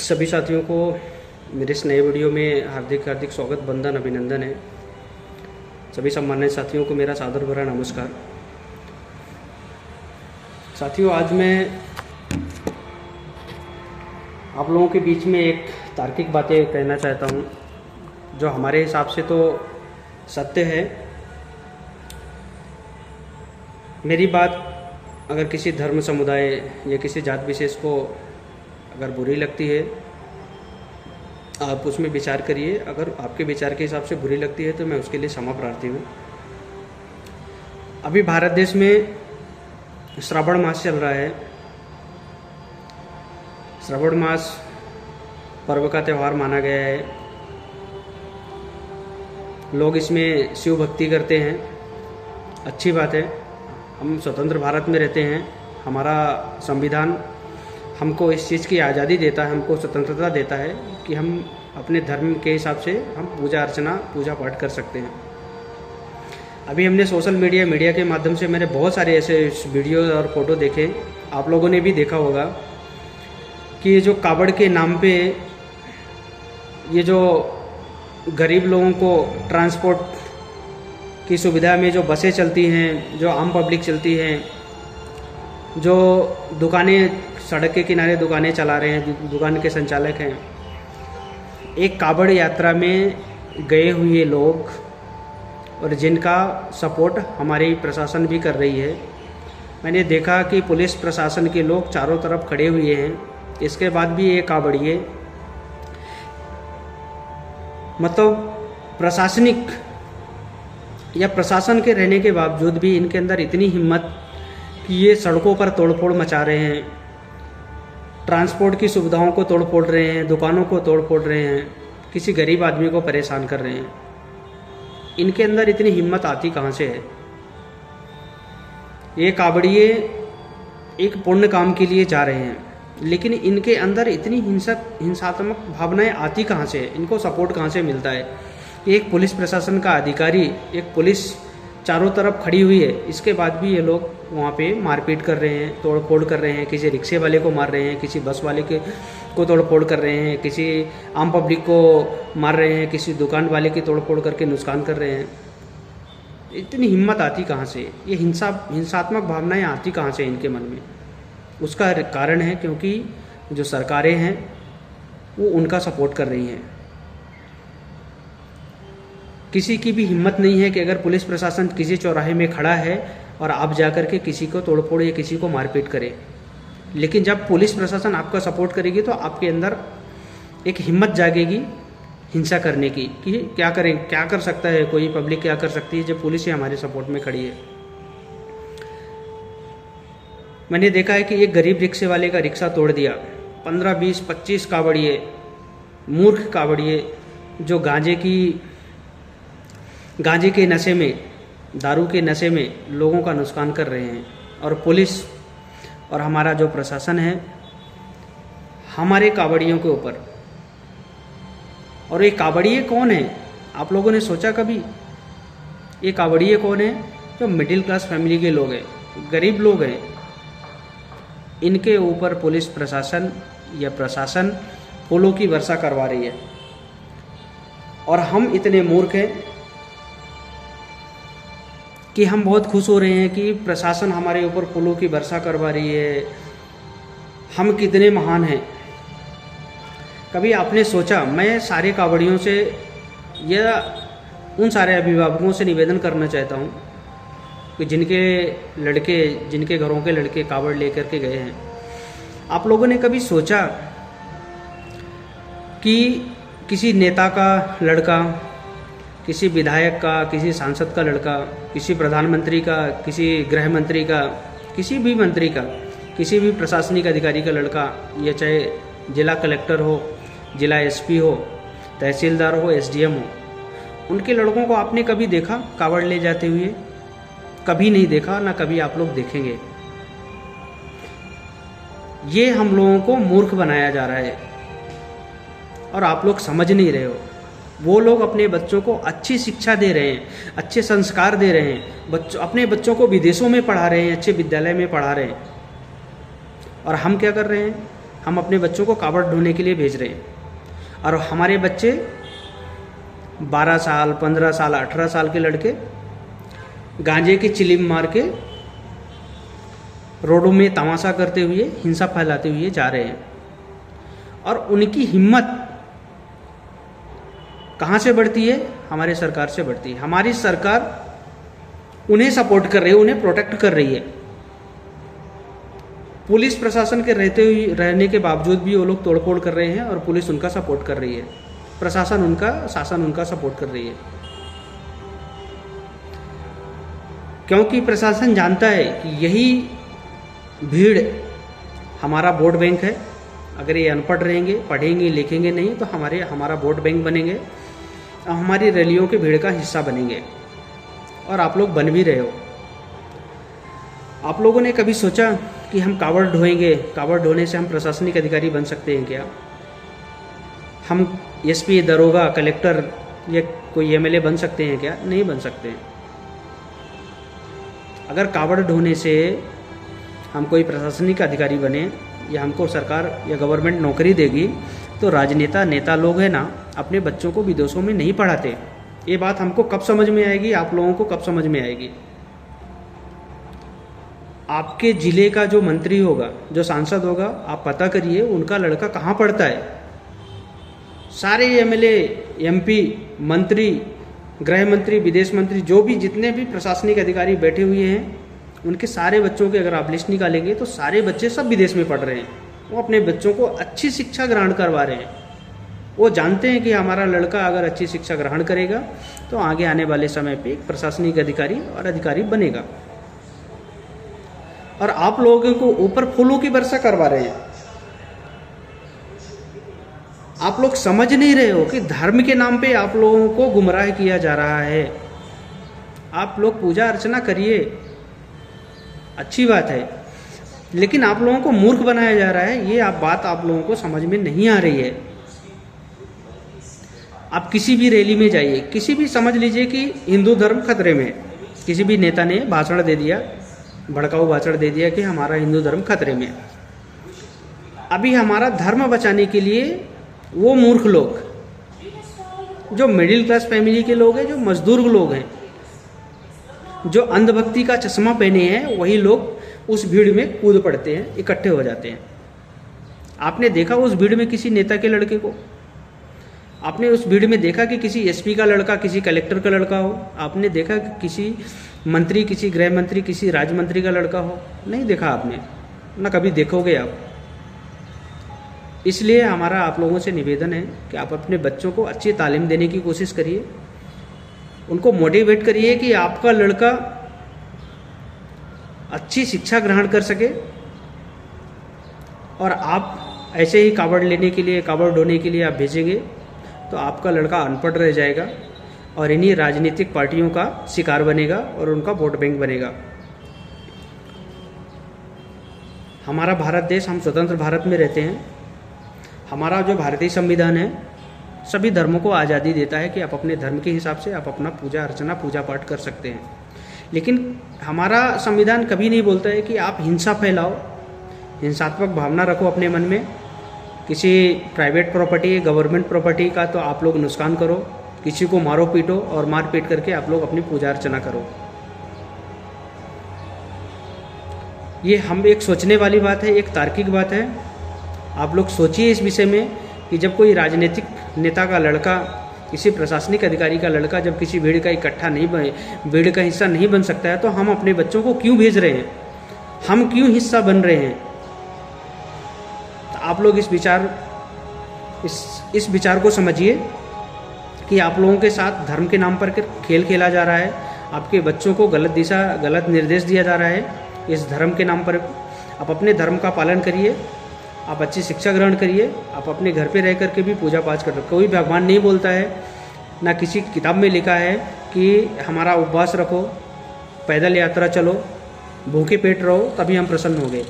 सभी साथियों को मेरे इस नए वीडियो में हार्दिक हार्दिक स्वागत, वंदन, अभिनंदन है। सभी सम्मानित साथियों को मेरा सादर भरा नमस्कार। साथियों, आज मैं आप लोगों के बीच में एक तार्किक बातें कहना चाहता हूँ जो हमारे हिसाब से तो सत्य है। मेरी बात अगर किसी धर्म समुदाय या किसी जात विशेष को अगर बुरी लगती है, आप उसमें विचार करिए। अगर आपके विचार के हिसाब से बुरी लगती है तो मैं उसके लिए क्षमा प्रार्थी हूँ। अभी भारत देश में श्रावण मास चल रहा है। श्रावण मास पर्व का त्यौहार माना गया है। लोग इसमें शिव भक्ति करते हैं, अच्छी बात है। हम स्वतंत्र भारत में रहते हैं। हमारा संविधान हमको इस चीज़ की आज़ादी देता है, हमको स्वतंत्रता देता है कि हम अपने धर्म के हिसाब से हम पूजा पाठ कर सकते हैं। अभी हमने सोशल मीडिया के माध्यम से मैंने बहुत सारे ऐसे वीडियो और फोटो देखे, आप लोगों ने भी देखा होगा कि ये जो कावड़ के नाम पे ये जो गरीब लोगों को ट्रांसपोर्ट की सुविधा में जो बसें चलती हैं, जो आम पब्लिक चलती हैं, जो दुकानें सड़क के किनारे दुकानें चला रहे हैं, दुकान के संचालक हैं, एक कावड़ यात्रा में गए हुए लोग और जिनका सपोर्ट हमारी प्रशासन भी कर रही है। मैंने देखा कि पुलिस प्रशासन के लोग चारों तरफ खड़े हुए हैं। इसके बाद भी ये कावड़िए मतलब प्रशासनिक या प्रशासन के रहने के बावजूद भी इनके अंदर इतनी हिम्मत कि ये सड़कों पर तोड़फोड़ मचा रहे हैं, ट्रांसपोर्ट की सुविधाओं को तोड़-फोड़ रहे हैं, दुकानों को तोड़-फोड़ रहे हैं, किसी गरीब आदमी को परेशान कर रहे हैं। इनके अंदर इतनी हिम्मत आती कहाँ से है? ये कावड़िए एक पुण्य काम के लिए जा रहे हैं, लेकिन इनके अंदर इतनी हिंसात्मक भावनाएं आती कहाँ से है? इनको सपोर्ट कहाँ से मिलता है? एक पुलिस प्रशासन का अधिकारी, एक पुलिस चारों तरफ खड़ी हुई है, इसके बाद भी ये लोग वहाँ पे मारपीट कर रहे हैं, तोड़फोड़ कर रहे हैं, किसी रिक्शे वाले को मार रहे हैं, किसी बस वाले को तोड़फोड़ कर रहे हैं, किसी आम पब्लिक को मार रहे हैं, किसी दुकान वाले की तोड़फोड़ करके नुकसान कर रहे हैं। इतनी हिम्मत आती कहाँ से? ये हिंसात्मक भावनाएं आती कहाँ से इनके मन में? उसका कारण है क्योंकि जो सरकारें हैं वो उनका सपोर्ट कर रही हैं। किसी की भी हिम्मत नहीं है कि अगर पुलिस प्रशासन किसी चौराहे में खड़ा है और आप जाकर के किसी को तोड़फोड़ या किसी को मारपीट करें, लेकिन जब पुलिस प्रशासन आपका सपोर्ट करेगी तो आपके अंदर एक हिम्मत जागेगी हिंसा करने की कि क्या करें, क्या कर सकता है कोई, पब्लिक क्या कर सकती है जब पुलिस ही हमारे सपोर्ट में खड़ी है। मैंने देखा है कि एक गरीब रिक्शे वाले का रिक्शा तोड़ दिया। 15, 20, 25 कावड़िए, मूर्ख कावड़िए जो गांजे के नशे में, दारू के नशे में लोगों का नुकसान कर रहे हैं। और पुलिस और हमारा जो प्रशासन है हमारे कावड़ियों के ऊपर। और ये कावड़िए कौन है? आप लोगों ने सोचा कभी? ये कावड़िए कौन है? जो मिडिल क्लास फैमिली के लोग हैं, गरीब लोग हैं। इनके ऊपर पुलिस प्रशासन या प्रशासन फूलों की वर्षा करवा रही है। और हम इतने मूर्ख हैं कि हम बहुत खुश हो रहे हैं कि प्रशासन हमारे ऊपर फूलों की वर्षा करवा रही है। हम कितने महान हैं। कभी आपने सोचा? मैं सारे कावड़ियों से या उन सारे अभिभावकों से निवेदन करना चाहता हूँ कि जिनके घरों के लड़के कावड़ लेकर के गए हैं, आप लोगों ने कभी सोचा कि किसी नेता का लड़का, किसी विधायक का, किसी सांसद का लड़का, किसी प्रधानमंत्री का, किसी गृह मंत्री का, किसी भी मंत्री का, किसी भी प्रशासनिक अधिकारी का लड़का, या चाहे जिला कलेक्टर हो, जिला एसपी हो, तहसीलदार हो, एसडीएम हो, उनके लड़कों को आपने कभी देखा कावड़ ले जाते हुए? कभी नहीं देखा, ना कभी आप लोग देखेंगे। ये हम लोगों को मूर्ख बनाया जा रहा है और आप लोग समझ नहीं रहे हो। वो लोग अपने बच्चों को अच्छी शिक्षा दे रहे हैं, अच्छे संस्कार दे रहे हैं, अपने बच्चों को विदेशों में पढ़ा रहे हैं, अच्छे विद्यालय में पढ़ा रहे हैं। और हम क्या कर रहे हैं? हम अपने बच्चों को कावड़ ढोने के लिए भेज रहे हैं, और हमारे बच्चे 12 साल, 15 साल, 18 साल के लड़के गांजे की चिलिम मार के रोडों में तमाशा करते हुए, हिंसा फैलाते हुए जा रहे हैं। और उनकी हिम्मत कहाँ से बढ़ती है? हमारे सरकार से बढ़ती है। हमारी सरकार उन्हें सपोर्ट कर रही है, उन्हें प्रोटेक्ट कर रही है। पुलिस प्रशासन के रहने के बावजूद भी वो लोग तोड़फोड़ कर रहे हैं, और पुलिस उनका सपोर्ट कर रही है, शासन उनका सपोर्ट कर रही है। क्योंकि प्रशासन जानता है कि यही भीड़ हमारा वोट बैंक है। अगर ये अनपढ़ रहेंगे, पढ़ेंगे लिखेंगे नहीं, तो हमारा वोट बैंक बनेंगे और हमारी रैलियों के भीड़ का हिस्सा बनेंगे। और आप लोग बन भी रहे हो। आप लोगों ने कभी सोचा कि हम कावड़ ढोएंगे, कावड़ ढोने से हम प्रशासनिक अधिकारी बन सकते हैं क्या? हम एसपी, दरोगा, कलेक्टर या कोई एमएलए बन सकते हैं क्या? नहीं बन सकते हैं। अगर कावड़ ढोने से हम कोई प्रशासनिक अधिकारी बने या हमको सरकार या गवर्नमेंट नौकरी देगी, तो नेता लोग हैं ना, अपने बच्चों को विदेशों में नहीं पढ़ाते। ये बात हमको कब समझ में आएगी? आप लोगों को कब समझ में आएगी? आपके ज़िले का जो मंत्री होगा, जो सांसद होगा, आप पता करिए उनका लड़का कहाँ पढ़ता है। सारे एमएलए, एमपी, मंत्री, गृह मंत्री, विदेश मंत्री, जो भी जितने भी प्रशासनिक अधिकारी बैठे हुए हैं, उनके सारे बच्चों के अगर आप लिस्ट निकालेंगे तो सारे बच्चे सब विदेश में पढ़ रहे हैं। वो अपने बच्चों को अच्छी शिक्षा ग्रहण करवा रहे हैं। वो जानते हैं कि हमारा लड़का अगर अच्छी शिक्षा ग्रहण करेगा तो आगे आने वाले समय पे एक प्रशासनिक अधिकारी और अधिकारी बनेगा। और आप लोगों को ऊपर फूलों की वर्षा करवा रहे हैं। आप लोग समझ नहीं रहे हो कि धर्म के नाम पे आप लोगों को गुमराह किया जा रहा है। आप लोग पूजा अर्चना करिए, अच्छी बात है, लेकिन आप लोगों को मूर्ख बनाया जा रहा है। ये बात आप लोगों को समझ में नहीं आ रही है। आप किसी भी रैली में जाइए, किसी भी, समझ लीजिए कि हिंदू धर्म खतरे में, किसी भी नेता ने भाषण दे दिया, भड़काऊ भाषण दे दिया कि हमारा हिंदू धर्म खतरे में। अभी हमारा धर्म बचाने के लिए वो मूर्ख लोग, जो मिडिल क्लास फैमिली के लोग हैं, जो मजदूर लोग हैं, जो अंधभक्ति का चश्मा पहने हैं, वही लोग उस भीड़ में कूद पड़ते हैं, इकट्ठे हो जाते हैं। आपने देखा उस भीड़ में किसी नेता के लड़के को? आपने उस भीड़ में देखा कि किसी एसपी का लड़का, किसी कलेक्टर का लड़का हो? आपने देखा कि किसी मंत्री, किसी गृह मंत्री, किसी राज्य मंत्री का लड़का हो? नहीं देखा आपने, ना कभी देखोगे आप। इसलिए हमारा आप लोगों से निवेदन है कि आप अपने बच्चों को अच्छी तालीम देने की कोशिश करिए, उनको मोटिवेट करिए कि आपका लड़का अच्छी शिक्षा ग्रहण कर सके, और आप ऐसे ही कावड़ लेने के लिए, कावड़ ढोने के लिए आप भेजेंगे तो आपका लड़का अनपढ़ रह जाएगा और इन्हीं राजनीतिक पार्टियों का शिकार बनेगा और उनका वोट बैंक बनेगा। हमारा भारत देश, हम स्वतंत्र भारत में रहते हैं। हमारा जो भारतीय संविधान है सभी धर्मों को आज़ादी देता है कि आप अपने धर्म के हिसाब से आप अपना पूजा अर्चना, पूजा पाठ कर सकते हैं। लेकिन हमारा संविधान कभी नहीं बोलता है कि आप हिंसा फैलाओ, हिंसात्मक भावना रखो अपने मन में। किसी प्राइवेट प्रॉपर्टी, गवर्नमेंट प्रॉपर्टी का तो आप लोग नुकसान करो, किसी को मारो पीटो और मार पीट करके आप लोग अपनी पूजा अर्चना करो। ये हम एक सोचने वाली बात है, एक तार्किक बात है। आप लोग सोचिए इस विषय में कि जब कोई राजनीतिक नेता का लड़का, किसी प्रशासनिक अधिकारी का लड़का जब किसी भीड़ का भीड़ का हिस्सा नहीं बन सकता है, तो हम अपने बच्चों को क्यों भेज रहे हैं? हम क्यों हिस्सा बन रहे हैं? तो आप लोग इस विचार को समझिए कि आप लोगों के साथ धर्म के नाम पर खेल खेला जा रहा है। आपके बच्चों को गलत दिशा, गलत निर्देश दिया जा रहा है इस धर्म के नाम पर। आप अपने धर्म का पालन करिए, आप अच्छी शिक्षा ग्रहण करिए, आप अपने घर पे रह करके भी पूजा पाठ कर। कोई भगवान नहीं बोलता है, ना किसी किताब में लिखा है कि हमारा उपवास रखो, पैदल यात्रा चलो, भूखे पेट रहो तभी हम प्रसन्न होंगे।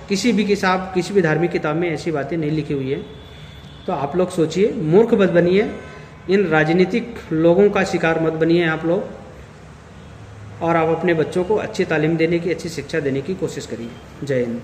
किसी भी धार्मिक किताब में ऐसी बातें नहीं लिखी हुई है। तो आप लोग सोचिए, मूर्ख मत बनिए, इन राजनीतिक लोगों का शिकार मत बनिए आप लोग, और आप अपने बच्चों को अच्छी तालीम देने की, अच्छी शिक्षा देने की कोशिश करिए। जय हिंद।